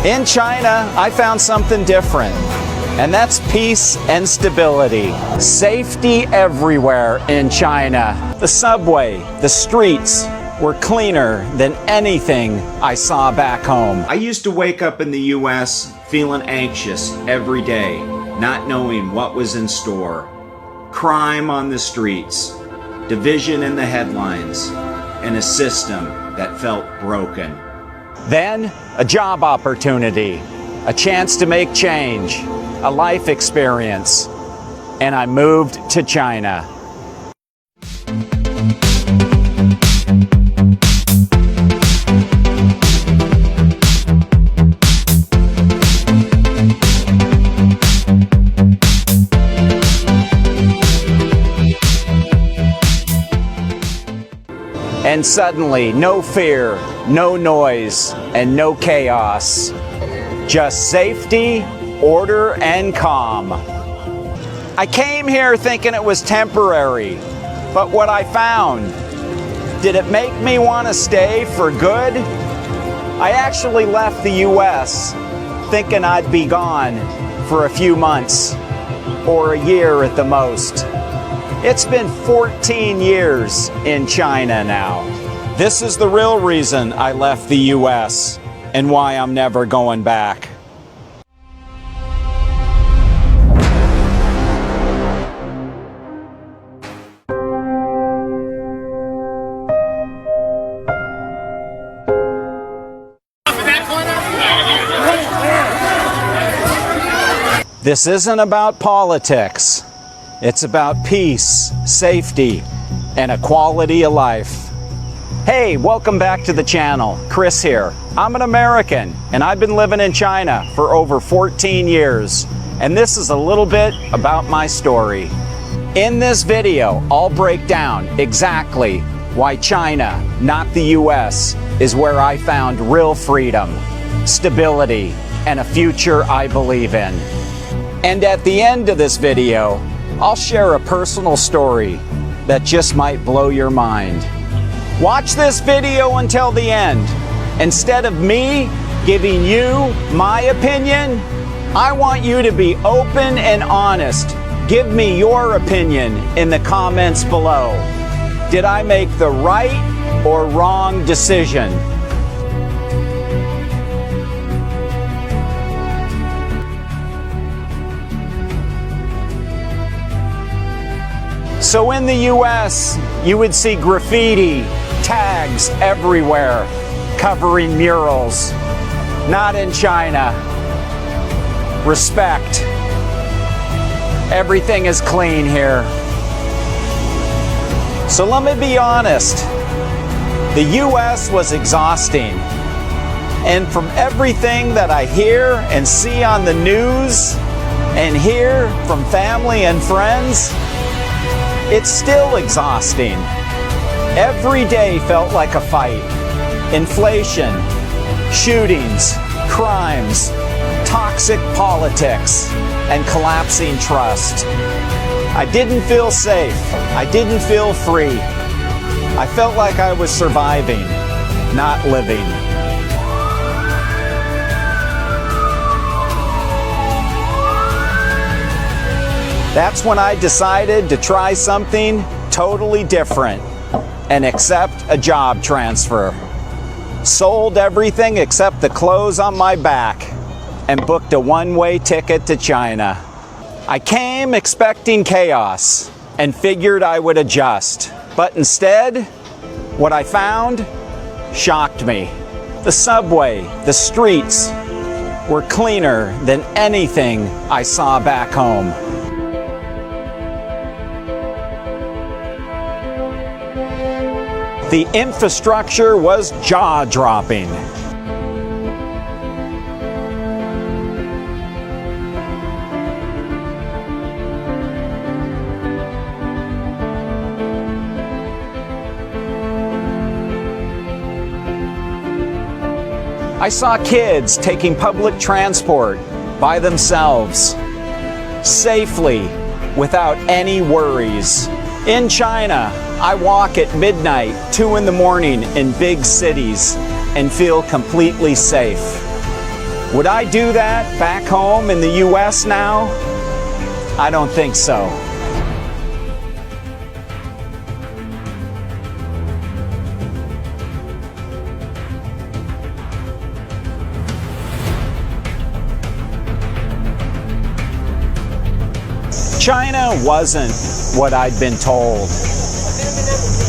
In China, I found something different, and that's peace and stability. Safety everywhere in China. The subway, the streets were cleaner than anything I saw back home. I used to wake up in the US feeling anxious every day, not knowing what was in store. Crime on the streets, division in the headlines, and a system that felt broken. Then, a job opportunity, a chance to make change, a life experience, and I moved to China. And suddenly, no fear, no noise, and no chaos. Just safety, order, and calm. I came here thinking it was temporary, but what I found, did it make me want to stay for good? I actually left the US thinking I'd be gone for a few months, or a year at the most. It's been 14 years in China now. This is the real reason I left the US and why I'm never going back. This isn't about politics. It's about peace, safety, and a quality of life. Hey, welcome back to the channel. Chris here. I'm an American, and I've been living in China for over 14 years. And this is a little bit about my story. In this video, I'll break down exactly why China, not the US, is where I found real freedom, stability, and a future I believe in. And at the end of this video, I'll share a personal story that just might blow your mind. Watch this video until the end. Instead of me giving you my opinion, I want you to be open and honest. Give me your opinion in the comments below. Did I make the right or wrong decision? So in the US, you would see graffiti, tags everywhere, covering murals. Not in China. Respect. Everything is clean here. So let me be honest. The US was exhausting. And from everything that I hear and see on the news and hear from family and friends, it's still exhausting. Every day felt like a fight. Inflation, shootings, crimes, toxic politics, and collapsing trust. I didn't feel safe. I didn't feel free. I felt like I was surviving, not living. That's when I decided to try something totally different and accept a job transfer. Sold everything except the clothes on my back and booked a one-way ticket to China. I came expecting chaos and figured I would adjust. But instead, what I found shocked me. The subway, the streets were cleaner than anything I saw back home. The infrastructure was jaw-dropping. I saw kids taking public transport by themselves, safely, without any worries. In China, I walk at midnight, 2 in the morning in big cities and feel completely safe. Would I do that back home in the US now? I don't think so. China wasn't what I'd been told.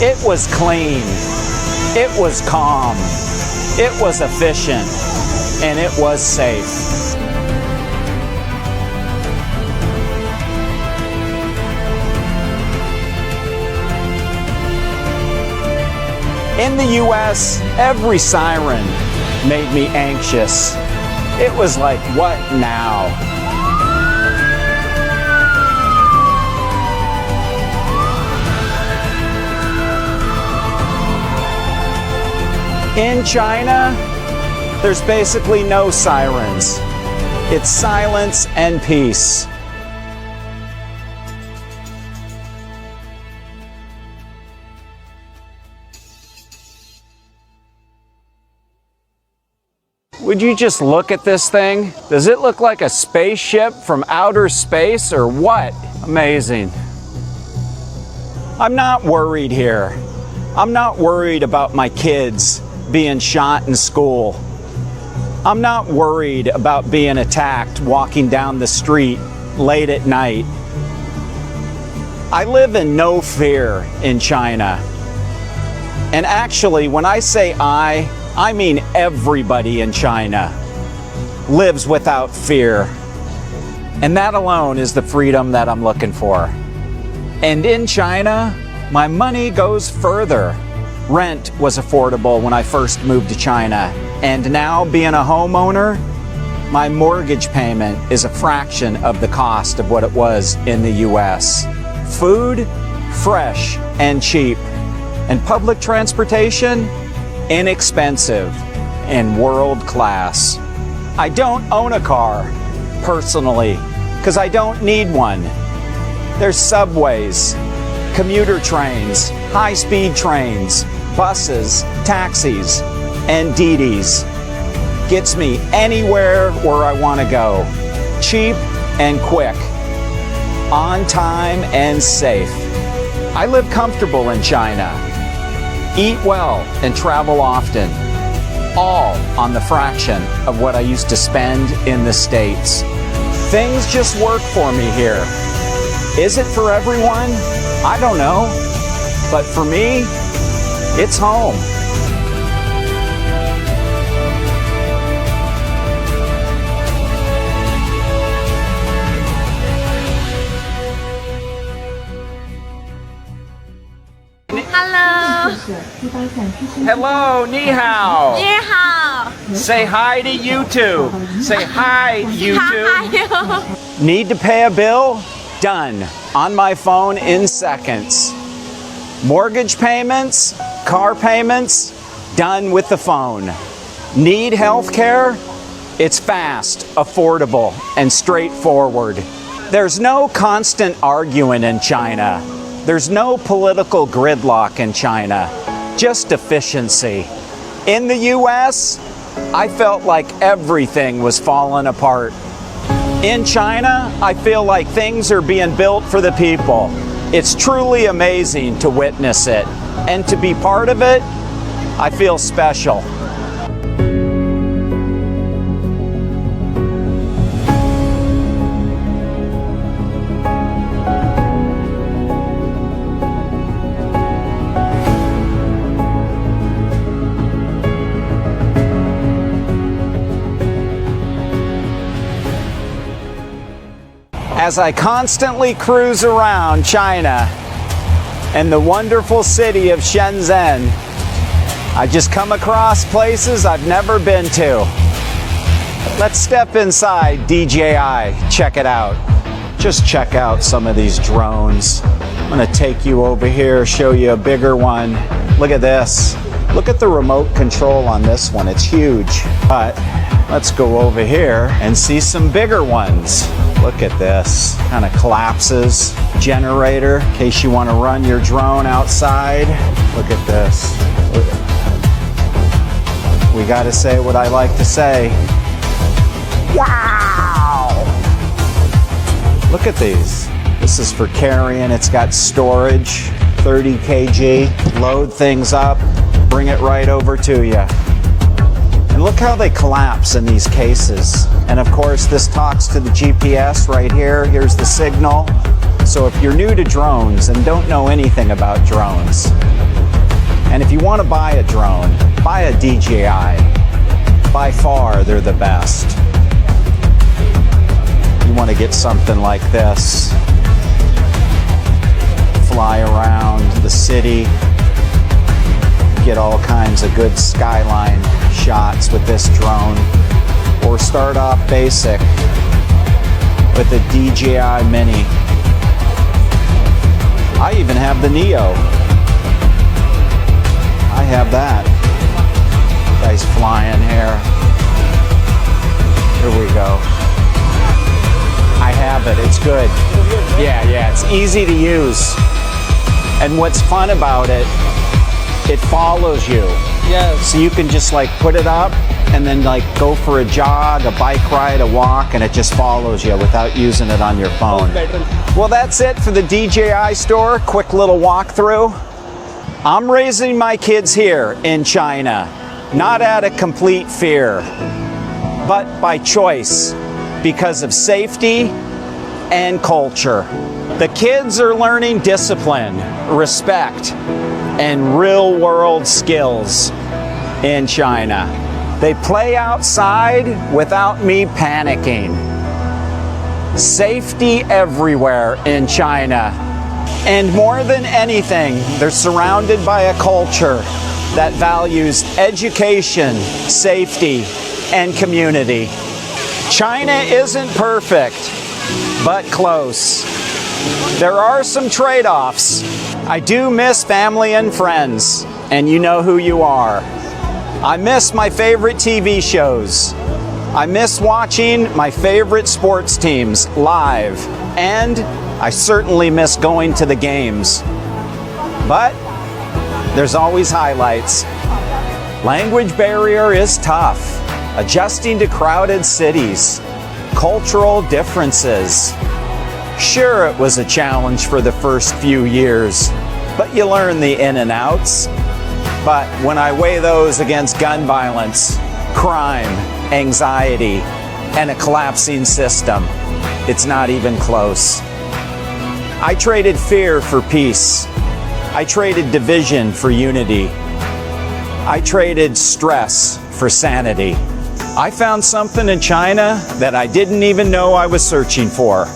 It was clean, it was calm, it was efficient, and it was safe. In the US, every siren made me anxious. It was like, what now? In China, there's basically no sirens. It's silence and peace. Would you just look at this thing? Does it look like a spaceship from outer space or what? Amazing. I'm not worried here. I'm not worried about my kids being shot in school. I'm not worried about being attacked walking down the street late at night. I live in no fear in China. And actually, when I say I mean everybody in China lives without fear. And that alone is the freedom that I'm looking for. And in China, my money goes further. Rent was affordable when I first moved to China, and now being a homeowner, my mortgage payment is a fraction of the cost of what it was in the US. Food, fresh and cheap, and public transportation, inexpensive and world class. I don't own a car, personally, because I don't need one. There's subways, commuter trains, high-speed trains, buses, taxis, and Didis. Gets me anywhere where I want to go. Cheap and quick. On time and safe. I live comfortable in China. Eat well and travel often. All on the fraction of what I used to spend in the States. Things just work for me here. Is it for everyone? I don't know. But for me, it's home. Hello. Hello, ni hao. Ni hao. Say hi to YouTube. Say hi, YouTube. Hi. Need to pay a bill? Done. On my phone in seconds. Mortgage payments, car payments, done with the phone. Need health care? It's fast, affordable, and straightforward. There's no constant arguing in China. There's no political gridlock in China, just efficiency. In the US, I felt like everything was falling apart. In China, I feel like things are being built for the people. It's truly amazing to witness it, and to be part of it, I feel special. As I constantly cruise around China and the wonderful city of Shenzhen, I just come across places I've never been to. Let's step inside DJI, check it out. Just check out some of these drones. I'm gonna take you over here, show you a bigger one. Look at this. Look at the remote control on this one, it's huge. But let's go over here and see some bigger ones. Look at this, kind of collapses. Generator, in case you want to run your drone outside. Look at this. We got to say what I like to say. at these. This is for carrying. It's got storage, 30 kg. Load things up, bring it right over to you. And look how they collapse in these cases. And of course, this talks to the GPS right here. Here's the signal. So if you're new to drones and don't know anything about drones, and if you want to buy a drone, buy a DJI. By far, they're the best. You want to get something like this. Fly around the city. Get all kinds of good skyline shots with this drone. Or start off basic with the DJI Mini. I even have the Neo. I have that. Guy's flying here. Here we go. I have it. It's good. Yeah, it's easy to use. And what's fun about it, it follows you. Yes. So you can just like put it up and then like go for a jog, a bike ride, a walk, and it just follows you without using it on your phone. Well, that's it for the DJI store. Quick little walkthrough. I'm raising my kids here in China, not out of complete fear, but by choice, because of safety and culture. The kids are learning discipline, respect, and real-world skills in China. They play outside without me panicking. Safety everywhere in China. And more than anything, they're surrounded by a culture that values education, safety, and community. China isn't perfect, but close. There are some trade-offs. I do miss family and friends, and you know who you are. I miss my favorite TV shows. I miss watching my favorite sports teams live, and I certainly miss going to the games. But there's always highlights. Language barrier is tough. Adjusting to crowded cities. Cultural differences. Sure, it was a challenge for the first few years, but you learn the in and outs. But when I weigh those against gun violence, crime, anxiety, and a collapsing system, it's not even close. I traded fear for peace. I traded division for unity. I traded stress for sanity. I found something in China that I didn't even know I was searching for,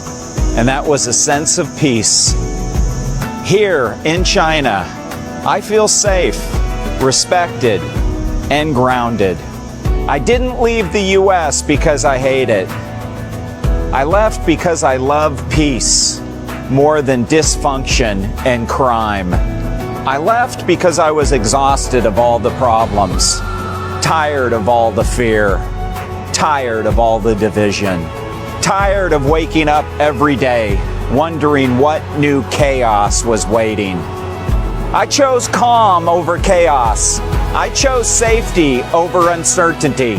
and that was a sense of peace. Here in China, I feel safe, respected, and grounded. I didn't leave the US because I hate it. I left because I love peace more than dysfunction and crime. I left because I was exhausted of all the problems, tired of all the fear, tired of all the division, tired of waking up every day wondering what new chaos was waiting. I chose calm over chaos. I chose safety over uncertainty.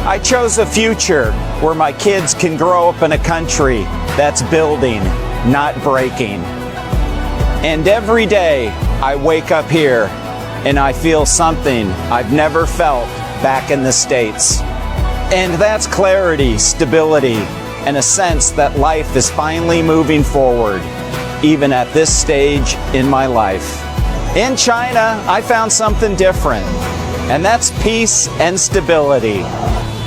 I chose a future where my kids can grow up in a country that's building, not breaking. And every day I wake up here and I feel something I've never felt back in the States. And that's clarity, stability, and a sense that life is finally moving forward, even at this stage in my life. In China, I found something different, and that's peace and stability.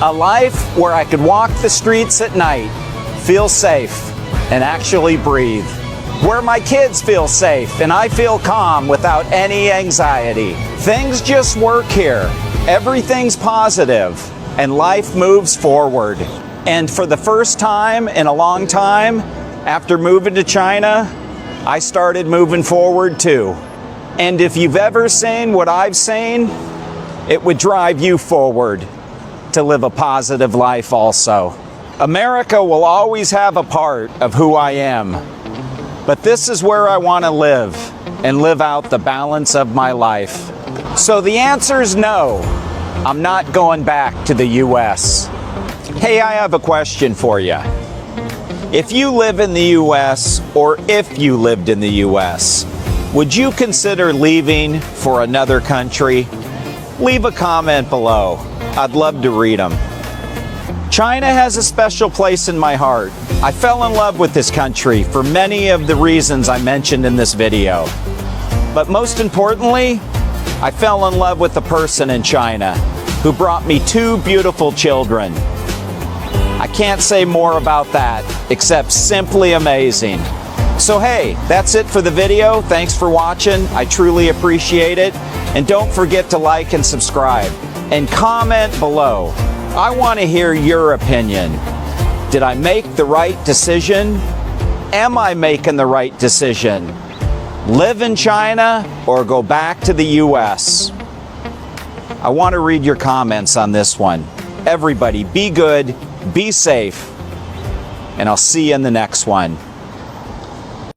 A life where I could walk the streets at night, feel safe, and actually breathe. Where my kids feel safe and I feel calm without any anxiety. Things just work here. Everything's positive, and life moves forward. And for the first time in a long time, after moving to China, I started moving forward too. And if you've ever seen what I've seen, it would drive you forward to live a positive life also. America will always have a part of who I am, but this is where I want to live and live out the balance of my life. So the answer is no, I'm not going back to the US. Hey, I have a question for you. If you live in the U.S. or if you lived in the U.S., would you consider leaving for another country? Leave a comment below. I'd love to read them. China has a special place in my heart. I fell in love with this country for many of the reasons I mentioned in this video. But most importantly, I fell in love with the person in China who brought me 2 beautiful children. I can't say more about that, except simply amazing. So hey, that's it for the video. Thanks for watching. I truly appreciate it. And don't forget to like and subscribe. And comment below. I want to hear your opinion. Did I make the right decision? Am I making the right decision? Live in China or go back to the US? I want to read your comments on this one. Everybody, be good, be safe, and I'll see you in the next one.